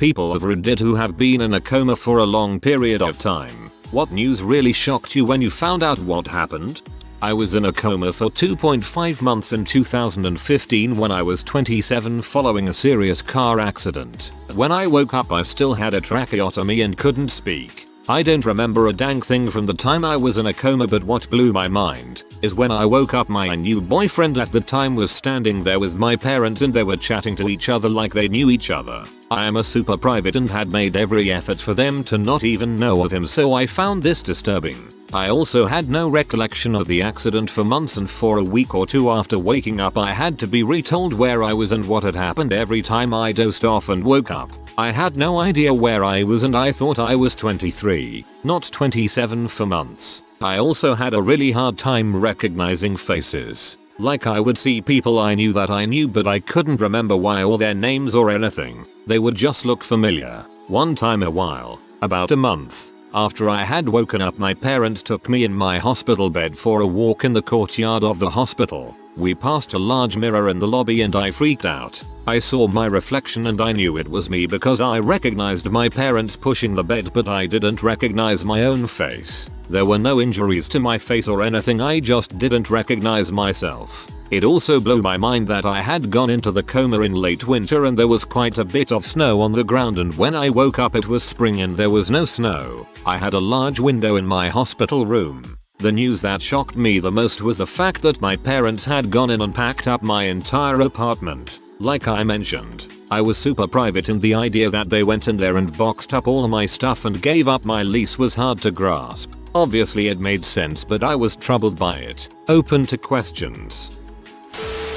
people of Reddit who have been in a coma for a long period of time. What news really shocked you when you found out what happened? I was in a coma for 2.5 months in 2015 when I was 27 following a serious car accident. When I woke up I still had a tracheotomy and couldn't speak. I don't remember a dang thing from the time I was in a coma, but what blew my mind is when I woke up my new boyfriend at the time was standing there with my parents and they were chatting to each other like they knew each other. I am a super private and had made every effort for them to not even know of him, so I found this disturbing. I also had no recollection of the accident for months, and for a week or two after waking up I had to be retold where I was and what had happened every time I dozed off and woke up. I had no idea where I was and I thought I was 23, not 27 for months. I also had a really hard time recognizing faces. Like I would see people I knew that I knew, but I couldn't remember why or their names or anything. They would just look familiar. One time about a month after I had woken up, my parents took me in my hospital bed for a walk in the courtyard of the hospital. We passed a large mirror in the lobby and I freaked out. I saw my reflection and I knew it was me because I recognized my parents pushing the bed, but I didn't recognize my own face. There were no injuries to my face or anything, I just didn't recognize myself. It also blew my mind that I had gone into the coma in late winter and there was quite a bit of snow on the ground, and when I woke up it was spring and there was no snow. I had a large window in my hospital room. The news that shocked me the most was the fact that my parents had gone in and packed up my entire apartment. Like I mentioned, I was super private and the idea that they went in there and boxed up all my stuff and gave up my lease was hard to grasp. Obviously it made sense, but I was troubled by it. Open to questions.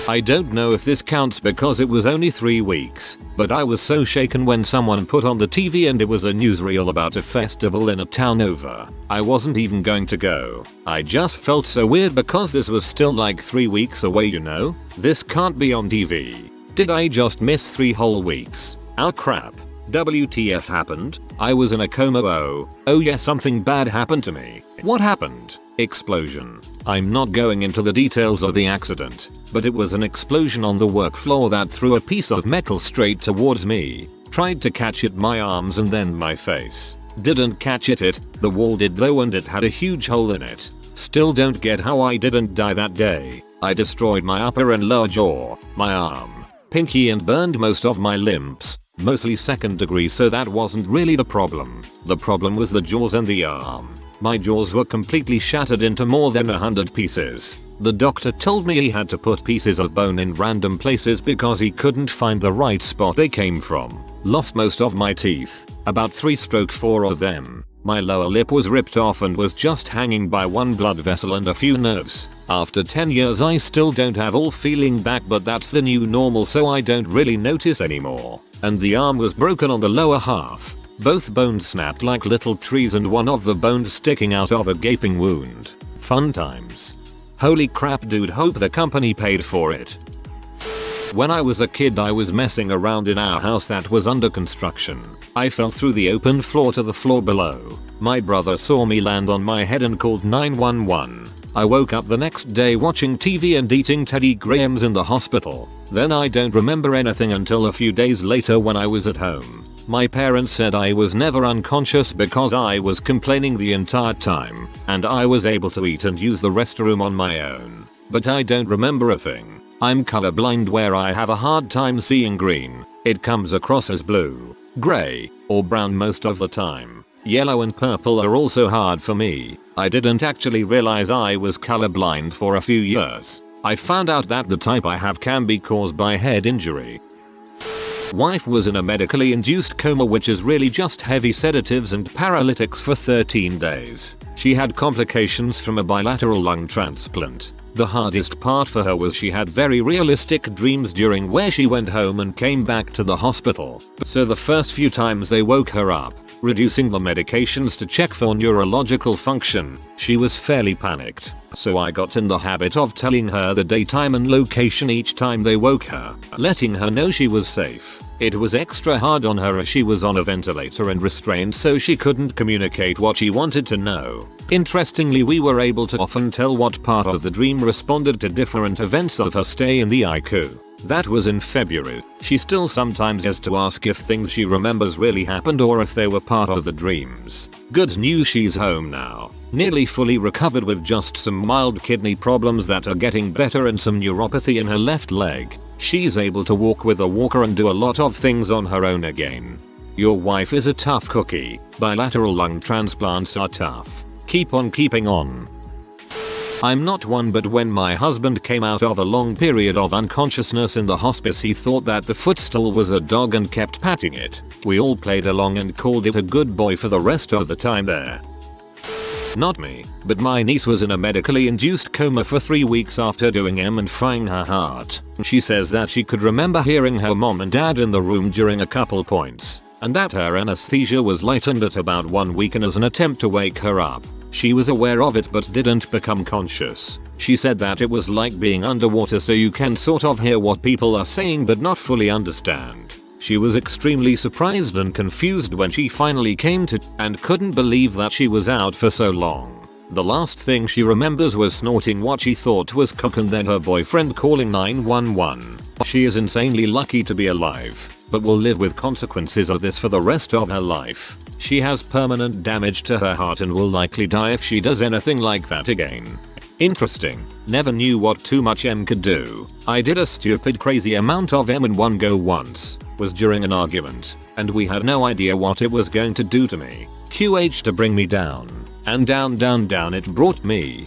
I don't know if this counts because it was only 3 weeks, but I was so shaken when someone put on the TV and it was a newsreel about a festival in a town over. I wasn't even going to go. I just felt so weird because this was still like 3 weeks away, you know? This can't be on TV. Did I just miss 3 whole weeks? Oh crap. WTF happened? I was in a coma. Oh yeah, something bad happened to me. What happened? Explosion. I'm not going into the details of the accident, but it was an explosion on the work floor that threw a piece of metal straight towards me. Tried to catch it my arms and then my face. Didn't catch it, the wall did though, and it had a huge hole in it. Still don't get how I didn't die that day. I destroyed my upper and lower jaw, my arm, pinky, and burned most of my limbs. Mostly 2nd degree, so that wasn't really the problem. The problem was the jaws and the arm. My jaws were completely shattered into more than 100 pieces. The doctor told me he had to put pieces of bone in random places because he couldn't find the right spot they came from. Lost most of my teeth, about 3/4 of them. My lower lip was ripped off and was just hanging by one blood vessel and a few nerves. After 10 years I still don't have all feeling back, but that's the new normal, so I don't really notice anymore. And the arm was broken on the lower half. Both bones snapped like little trees and one of the bones sticking out of a gaping wound. Fun times. Holy crap dude, hope the company paid for it. When I was a kid I was messing around in our house that was under construction. I fell through the open floor to the floor below. My brother saw me land on my head and called 911. I woke up the next day watching TV and eating Teddy Grahams in the hospital. Then I don't remember anything until a few days later when I was at home. My parents said I was never unconscious because I was complaining the entire time, and I was able to eat and use the restroom on my own. But I don't remember a thing. I'm colorblind where I have a hard time seeing green. It comes across as blue, gray, or brown most of the time. Yellow and purple are also hard for me. I didn't actually realize I was colorblind for a few years. I found out that the type I have can be caused by head injury. Wife was in a medically induced coma, which is really just heavy sedatives and paralytics, for 13 days. She had complications from a bilateral lung transplant. The hardest part for her was she had very realistic dreams during where she went home and came back to the hospital. So the first few times they woke her up, reducing the medications to check for neurological function, she was fairly panicked. So I got in the habit of telling her the daytime and location each time they woke her, letting her know she was safe. It was extra hard on her as she was on a ventilator and restrained, so she couldn't communicate what she wanted to know. Interestingly, we were able to often tell what part of the dream responded to different events of her stay in the ICU. That was in February. She still sometimes has to ask if things she remembers really happened or if they were part of the dreams. Good news, she's home now. Nearly fully recovered with just some mild kidney problems that are getting better and some neuropathy in her left leg. She's able to walk with a walker and do a lot of things on her own again. Your wife is a tough cookie. Bilateral lung transplants are tough. Keep on keeping on. I'm not one, but when my husband came out of a long period of unconsciousness in the hospice, he thought that the footstool was a dog and kept patting it. We all played along and called it a good boy for the rest of the time there. Not me, but my niece was in a medically induced coma for 3 weeks after doing M and frying her heart. She says that she could remember hearing her mom and dad in the room during a couple points, and that her anesthesia was lightened at about 1 week, and as an attempt to wake her up, she was aware of it but didn't become conscious. She said that it was like being underwater, so you can sort of hear what people are saying but not fully understand. She was extremely surprised and confused when she finally came to and couldn't believe that she was out for so long. The last thing she remembers was snorting what she thought was coke and then her boyfriend calling 911. She is insanely lucky to be alive, but will live with consequences of this for the rest of her life. She has permanent damage to her heart and will likely die if she does anything like that again. Interesting. Never knew what too much M could do. I did a stupid crazy amount of M in one go once. Was during an argument, and we had no idea what it was going to do to me. QH to bring me down. And down it brought me.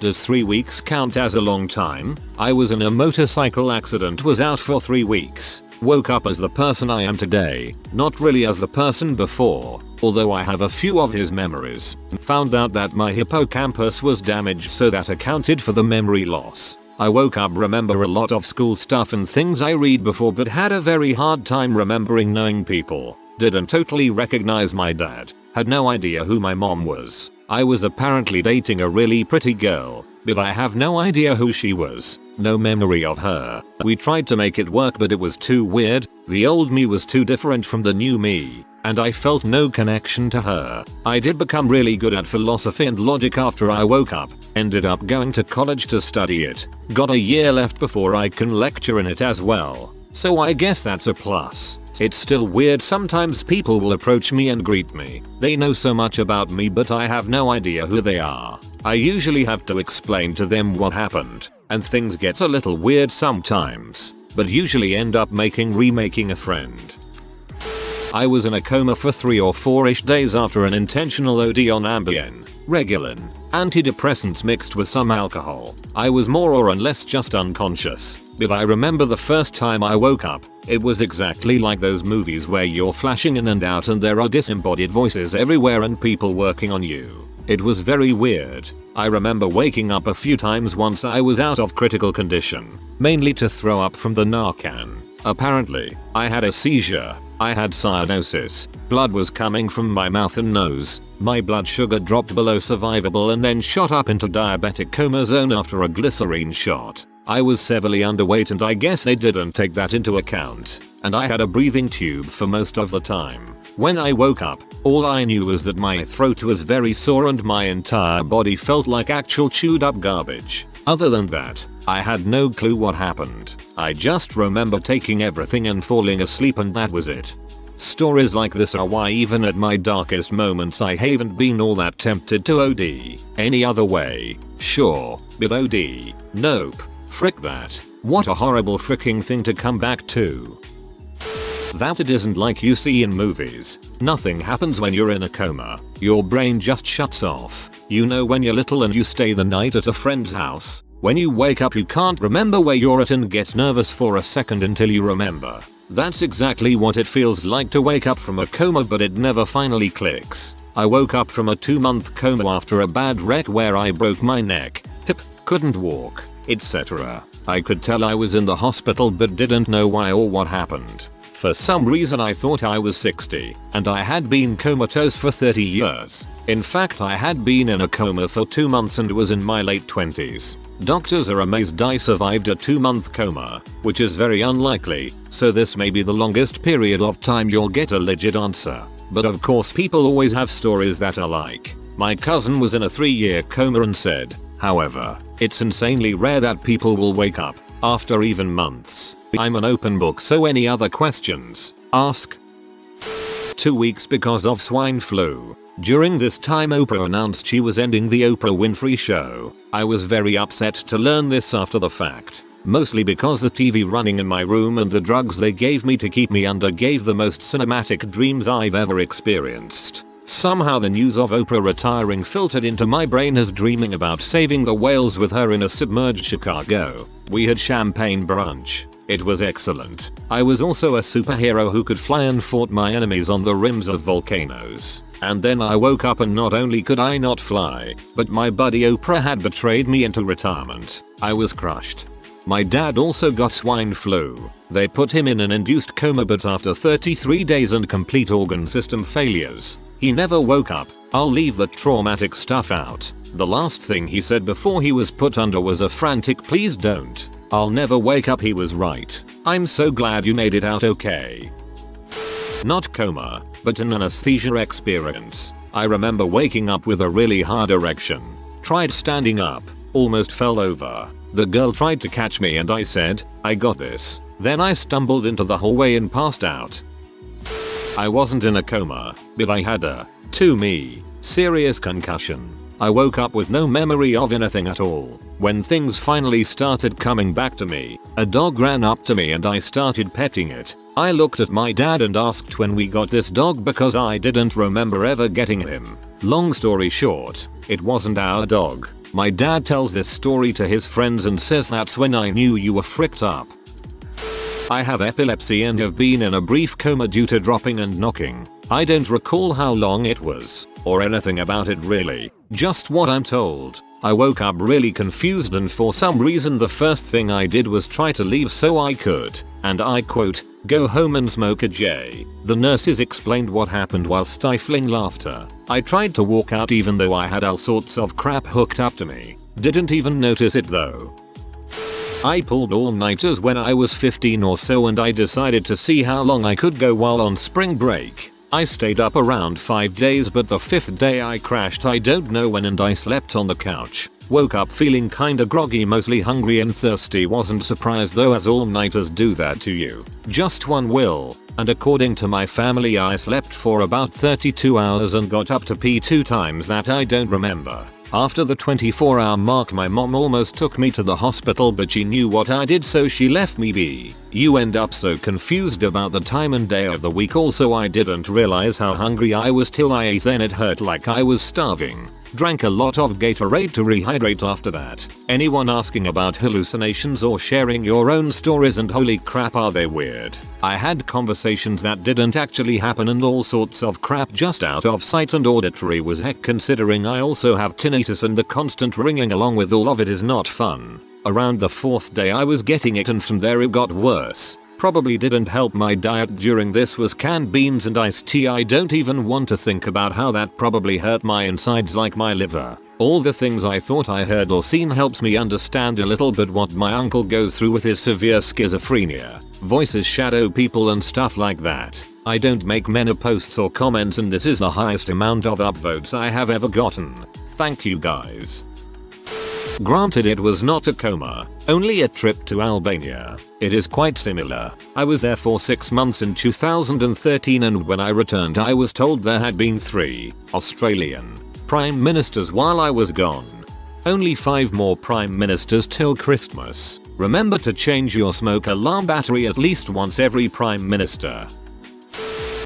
Does 3 weeks count as a long time? I was in a motorcycle accident, was out for 3 weeks. Woke up as the person I am today, not really as the person before, although I have a few of his memories. Found out that my hippocampus was damaged, so that accounted for the memory loss. I woke up, remember a lot of school stuff and things I read before, but had a very hard time remembering knowing people. Didn't totally recognize my dad. Had no idea who my mom was. I was apparently dating a really pretty girl, but I have no idea who she was. No memory of her. We tried to make it work, but it was too weird. The old me was too different from the new me, and I felt no connection to her. I did become really good at philosophy and logic after I woke up. Ended up going to college to study it. Got a year left before I can lecture in it as well. So I guess that's a plus. It's still weird, sometimes people will approach me and greet me. They know so much about me, but I have no idea who they are. I usually have to explain to them what happened, and things get a little weird sometimes, but usually end up remaking a friend. I was in a coma for 3 or 4-ish days after an intentional OD on Ambien, Regulin, antidepressants mixed with some alcohol. I was more or less just unconscious, but I remember the first time I woke up, it was exactly like those movies where you're flashing in and out and there are disembodied voices everywhere and people working on you. It was very weird. I remember waking up a few times once I was out of critical condition, mainly to throw up from the Narcan. Apparently, I had a seizure. I had cyanosis. Blood was coming from my mouth and nose. My blood sugar dropped below survivable and then shot up into diabetic coma zone after a glycerine shot. I was severely underweight and I guess they didn't take that into account. And I had a breathing tube for most of the time. When I woke up, all I knew was that my throat was very sore and my entire body felt like actual chewed up garbage. Other than that, I had no clue what happened. I just remember taking everything and falling asleep, and that was it. Stories like this are why even at my darkest moments I haven't been all that tempted to OD. Any other way, sure, but OD, nope. Frick that. What a horrible fricking thing to come back to. That it isn't like you see in movies. Nothing happens when you're in a coma. Your brain just shuts off. You know when you're little and you stay the night at a friend's house. When you wake up you can't remember where you're at and get nervous for a second until you remember. That's exactly what it feels like to wake up from a coma, but it never finally clicks. I woke up from a 2-month coma after a bad wreck where I broke my neck, hip, couldn't walk, etc. I could tell I was in the hospital but didn't know why or what happened. For some reason I thought I was 60, and I had been comatose for 30 years. In fact, I had been in a coma for 2 months and was in my late 20s. Doctors are amazed I survived a 2-month coma, which is very unlikely, so this may be the longest period of time you'll get a legit answer. But of course people always have stories that are like, my cousin was in a 3-year coma and said, however, it's insanely rare that people will wake up After even months. I'm an open book, so any other questions, ask. 2 weeks because of swine flu. During this time Oprah announced she was ending the Oprah Winfrey Show. I was very upset to learn this after the fact. Mostly because the TV running in my room and the drugs they gave me to keep me under gave the most cinematic dreams I've ever experienced. Somehow the news of Oprah retiring filtered into my brain as dreaming about saving the whales with her in a submerged Chicago. We had champagne brunch. It was excellent. I was also a superhero who could fly and fought my enemies on the rims of volcanoes. And then I woke up and not only could I not fly, but my buddy Oprah had betrayed me into retirement. I was crushed. My dad also got swine flu. They put him in an induced coma, but after 33 days and complete organ system failures, he never woke up. I'll leave the traumatic stuff out. The last thing he said before he was put under was a frantic "please don't. I'll never wake up." He was right. I'm so glad you made it out okay. Not coma, but an anesthesia experience. I remember waking up with a really hard erection. Tried standing up, almost fell over. The girl tried to catch me and I said, "I got this." Then I stumbled into the hallway and passed out. I wasn't in a coma, but I had a, to me, serious concussion. I woke up with no memory of anything at all. When things finally started coming back to me, a dog ran up to me and I started petting it. I looked at my dad and asked when we got this dog because I didn't remember ever getting him. Long story short, it wasn't our dog. My dad tells this story to his friends and says that's when I knew you were fricked up. I have epilepsy and have been in a brief coma due to dropping and knocking. I don't recall how long it was, or anything about it really, just what I'm told. I woke up really confused and for some reason the first thing I did was try to leave so I could, and I quote, "go home and smoke a J." The nurses explained what happened while stifling laughter. I tried to walk out even though I had all sorts of crap hooked up to me. Didn't even notice it though. I pulled all-nighters when I was 15 or so and I decided to see how long I could go while on spring break. I stayed up around 5 days, but the 5th day I crashed I don't know when and I slept on the couch. Woke up feeling kinda groggy, mostly hungry and thirsty. Wasn't surprised though, as all-nighters do that to you. Just one will. And according to my family I slept for about 32 hours and got up to pee 2 times that I don't remember. After the 24-hour mark my mom almost took me to the hospital, but she knew what I did so she left me be. You end up so confused about the time and day of the week. Also I didn't realize how hungry I was till I ate, then it hurt like I was starving. Drank a lot of Gatorade to rehydrate after that. Anyone asking about hallucinations or sharing your own stories, and holy crap are they weird. I had conversations that didn't actually happen and all sorts of crap just out of sight and auditory was heck, considering I also have tinnitus and the constant ringing along with all of it is not fun. Around the 4th day I was getting it and from there it got worse. Probably didn't help. My diet during this was canned beans and iced tea. I don't even want to think about how that probably hurt my insides like my liver. All the things I thought I heard or seen helps me understand a little bit what my uncle goes through with his severe schizophrenia. Voices, shadow people and stuff like that. I don't make many posts or comments and this is the highest amount of upvotes I have ever gotten. Thank you guys. Granted it was not a coma, only a trip to Albania. It is quite similar. I was there for 6 months in 2013 and when I returned I was told there had been 3 Australian Prime Ministers while I was gone. Only 5 more Prime Ministers till Christmas. Remember to change your smoke alarm battery at least once every Prime Minister.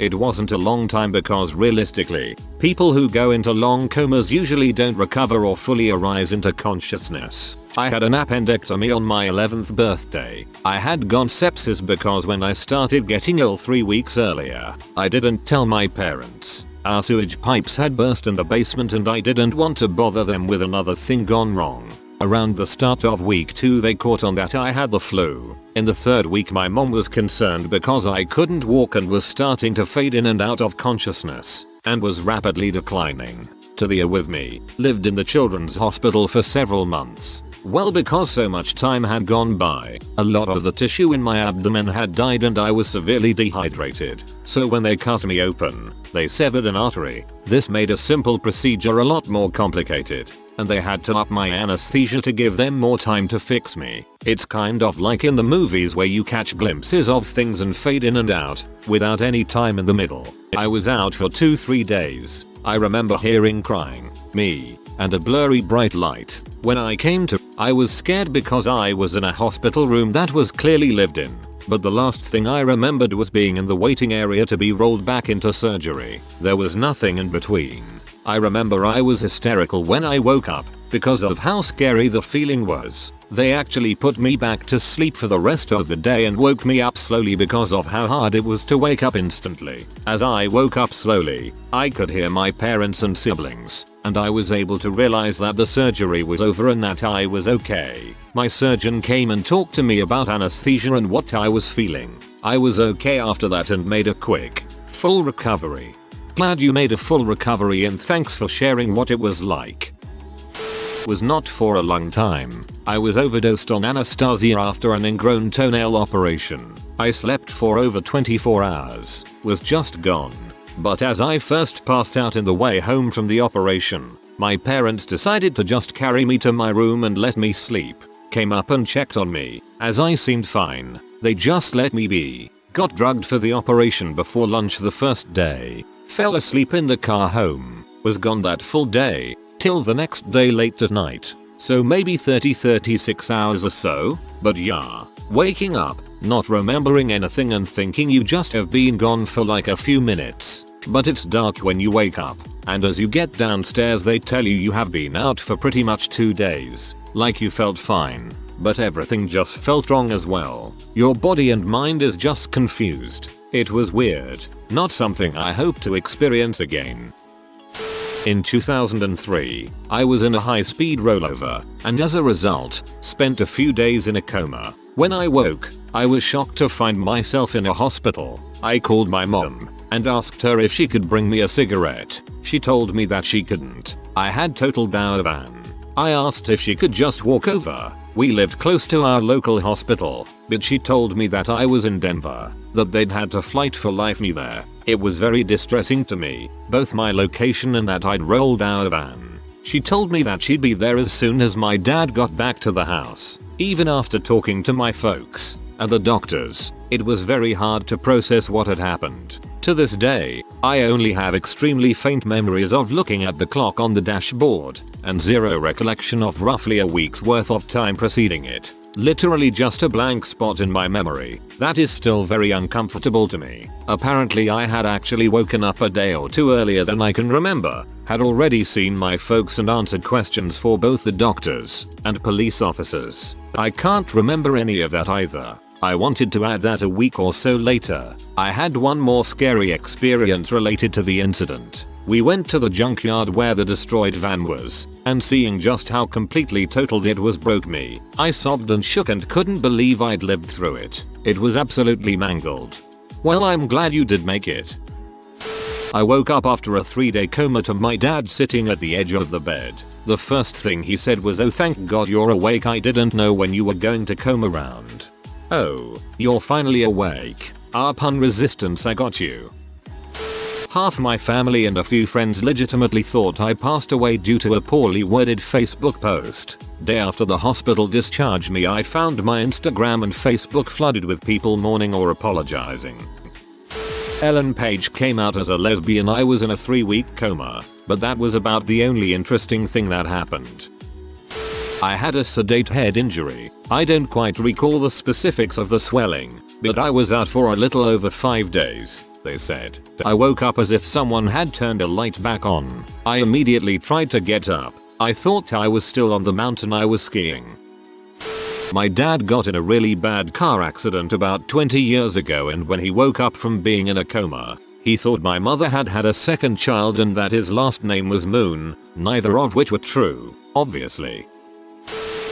It wasn't a long time because realistically, people who go into long comas usually don't recover or fully arise into consciousness. I had an appendectomy on my 11th birthday. I had gone sepsis because when I started getting ill 3 weeks earlier, I didn't tell my parents. Our sewage pipes had burst in the basement and I didn't want to bother them with another thing gone wrong. Around the start of week 2 they caught on that I had the flu. In the 3rd week my mom was concerned because I couldn't walk and was starting to fade in and out of consciousness, and was rapidly declining. To the with me, lived in the children's hospital for several months. Well, because so much time had gone by, a lot of the tissue in my abdomen had died and I was severely dehydrated. So when they cut me open, they severed an artery. This made a simple procedure a lot more complicated, and they had to up my anesthesia to give them more time to fix me. It's kind of like in the movies where you catch glimpses of things and fade in and out, without any time in the middle. I was out for 2-3 days. I remember hearing crying, me, and a blurry bright light. When I came to, I was scared because I was in a hospital room that was clearly lived in. But the last thing I remembered was being in the waiting area to be rolled back into surgery. There was nothing in between. I remember I was hysterical when I woke up because of how scary the feeling was. They actually put me back to sleep for the rest of the day and woke me up slowly because of how hard it was to wake up instantly. As I woke up slowly, I could hear my parents and siblings, and I was able to realize that the surgery was over and that I was okay. My surgeon came and talked to me about anesthesia and what I was feeling. I was okay after that and made a quick, full recovery. Glad you made a full recovery and thanks for sharing what it was like. Was not for a long time. I was overdosed on anesthesia after an ingrown toenail operation. I slept for over 24 hours, was just gone. But as I first passed out in the way home from the operation, my parents decided to just carry me to my room and let me sleep. Came up and checked on me. As I seemed fine, they just let me be. Got drugged for the operation before lunch the first day. Fell asleep in the car home. Was gone that full day. Till the next day late at night. So maybe 36 hours or so, but yeah. Waking up, not remembering anything and thinking you just have been gone for like a few minutes. But it's dark when you wake up, and as you get downstairs they tell you you have been out for pretty much 2 days. Like you felt fine, but everything just felt wrong as well. Your body and mind is just confused. It was weird, not something I hope to experience again. In 2003, I was in a high-speed rollover, and as a result, spent a few days in a coma. When I woke, I was shocked to find myself in a hospital. I called my mom and asked her if she could bring me a cigarette. She told me that she couldn't. I had total van. I asked if she could just walk over. We lived close to our local hospital, but she told me that I was in Denver, that they'd had to flight for life me there. It was very distressing to me, both my location and that I'd rolled out of van. She told me that she'd be there as soon as my dad got back to the house. Even after talking to my folks and the doctors, it was very hard to process what had happened. To this day, I only have extremely faint memories of looking at the clock on the dashboard, and zero recollection of roughly a week's worth of time preceding it. Literally just a blank spot in my memory. That is still very uncomfortable to me. Apparently I had actually woken up a day or two earlier than I can remember, had already seen my folks and answered questions for both the doctors and police officers. I can't remember any of that either. I wanted to add that a week or so later, I had one more scary experience related to the incident. We went to the junkyard where the destroyed van was, and seeing just how completely totaled it was broke me. I sobbed and shook and couldn't believe I'd lived through it. It was absolutely mangled. Well, I'm glad you did make it. I woke up after a 3-day coma to my dad sitting at the edge of the bed. The first thing he said was, "Oh, thank God you're awake. I didn't know when you were going to come around." Oh, you're finally awake. Pun resistance, I got you. Half my family and a few friends legitimately thought I passed away due to a poorly worded Facebook post. Day after the hospital discharged me, I found my Instagram and Facebook flooded with people mourning or apologizing. Ellen Page came out as a lesbian. I was in a 3-week coma, but that was about the only interesting thing that happened. I had a sedate head injury. I don't quite recall the specifics of the swelling, but I was out for a little over 5 days, they said. I woke up as if someone had turned a light back on. I immediately tried to get up. I thought I was still on the mountain I was skiing. My dad got in a really bad car accident about 20 years ago, and when he woke up from being in a coma, he thought my mother had had a second child and that his last name was Moon, neither of which were true, obviously.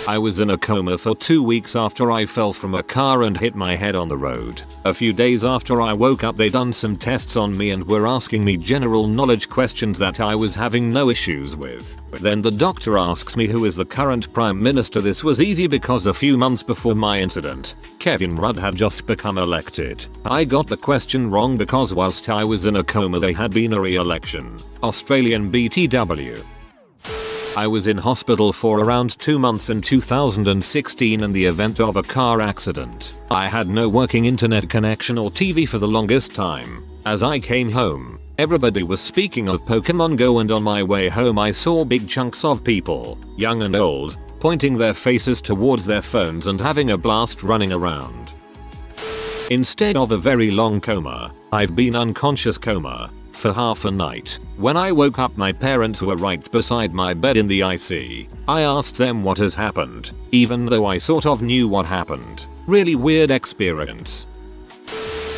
I was in a coma for 2 weeks after I fell from a car and hit my head on the road. A few days after I woke up, they done some tests on me and were asking me general knowledge questions that I was having no issues with. Then the doctor asks me who is the current prime minister. This was easy because a few months before my incident, Kevin Rudd had just become elected. I got the question wrong because whilst I was in a coma there had been a re-election. Australian BTW. I was in hospital for around 2 months in 2016 in the event of a car accident. I had no working internet connection or TV for the longest time. As I came home, everybody was speaking of Pokemon Go, and on my way home I saw big chunks of people, young and old, pointing their faces towards their phones and having a blast running around. Instead of a very long coma, I've been unconscious coma for half a night. When I woke up, my parents were right beside my bed in the IC. I asked them what has happened, even though I sort of knew what happened. Really weird experience.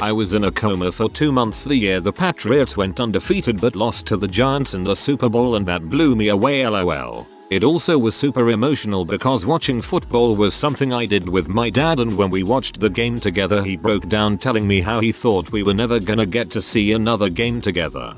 I was in a coma for 2 months the year the Patriots went undefeated but lost to the Giants in the Super Bowl, and that blew me away, lol. It also was super emotional because watching football was something I did with my dad, and when we watched the game together he broke down telling me how he thought we were never gonna get to see another game together.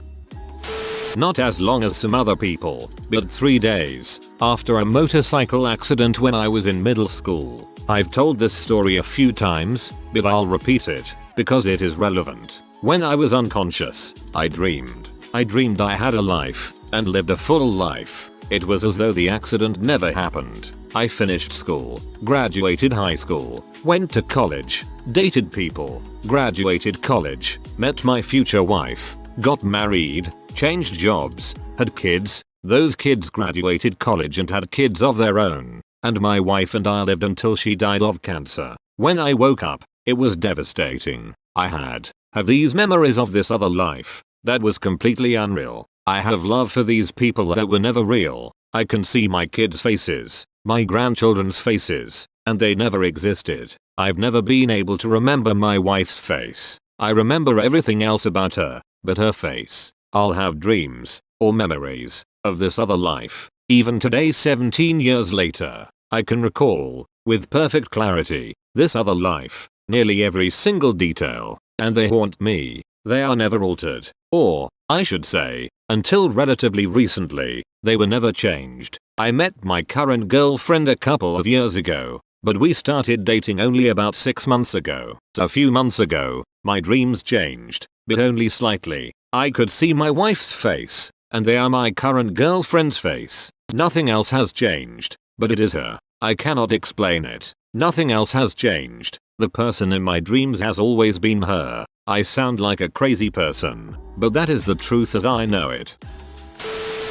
Not as long as some other people, but 3 days after a motorcycle accident when I was in middle school. I've told this story a few times, but I'll repeat it because it is relevant. When I was unconscious, I dreamed I had a life and lived a full life. It was as though the accident never happened. I finished school, graduated high school, went to college, dated people, graduated college, met my future wife, got married, changed jobs, had kids. Those kids graduated college and had kids of their own. And my wife and I lived until she died of cancer. When I woke up, it was devastating. I have these memories of this other life that was completely unreal. I have love for these people that were never real. I can see my kids' faces, my grandchildren's faces, and they never existed. I've never been able to remember my wife's face. I remember everything else about her, but her face. I'll have dreams, or memories, of this other life. Even today, 17 years later, I can recall, with perfect clarity, this other life, nearly every single detail, and they haunt me. They are never altered, or, I should say, until relatively recently, they were never changed. I met my current girlfriend a couple of years ago, but we started dating only about 6 months ago. A few months ago, my dreams changed, but only slightly. I could see my wife's face, and they are my current girlfriend's face. Nothing else has changed, but it is her. I cannot explain it. Nothing else has changed. The person in my dreams has always been her. I sound like a crazy person, but that is the truth as I know it.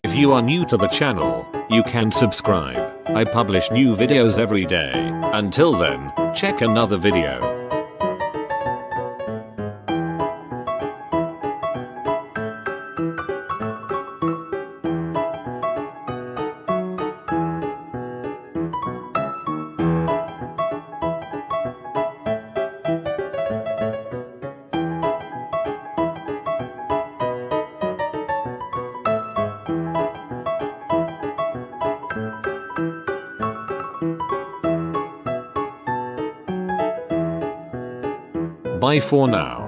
If you are new to the channel, you can subscribe. I publish new videos every day. Until then, check another video. Bye for now.